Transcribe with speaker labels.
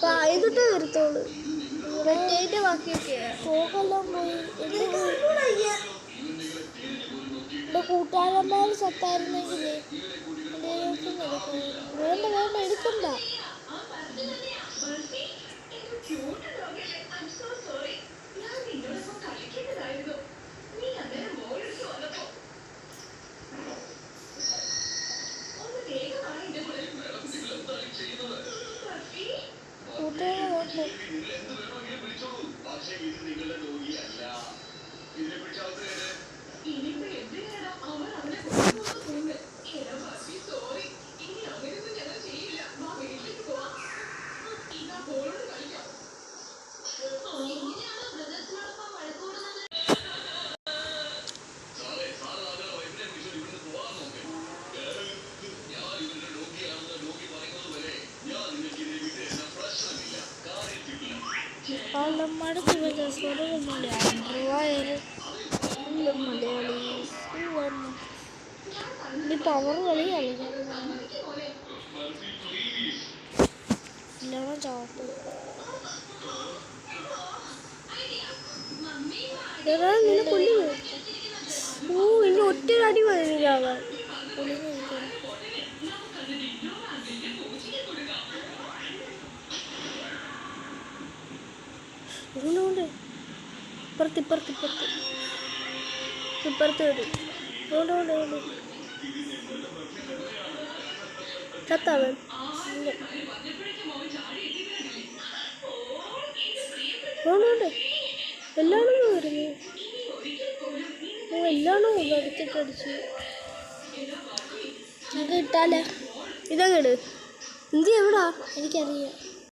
Speaker 1: പായതൊട്ടേ വരത്തോളൂ. പോക്കെല്ലാം പോയി. എൻ്റെ കൂട്ടുകാരന്മാർ സത്തായിരുന്നെങ്കിലേ വേണ്ട വേണ്ട എടുക്കണ്ട. മടുത്ത് സ്വരമൊന്നുമില്ല. മലയാളി ഈ പവർ കളി കളിക്കണം. ചാട്ട് നിന്നെ കൊല്ലി. ഇനി ഒറ്റ അടി വരുന്നില്ലാവാൻ. ഇതുകൊണ്ട് ഇപ്പുറത്ത് വരും. അതുകൊണ്ട് ചത്താവൻ അതുകൊണ്ട് എല്ലാണോ വരുന്നു. എല്ലാണോ എടുത്തിട്ടടിച്ചു. നമുക്ക് ഇട്ടാലേ ഇതങ്ങട്. ഇന്ത്യ എവിടാ എനിക്കറിയാം.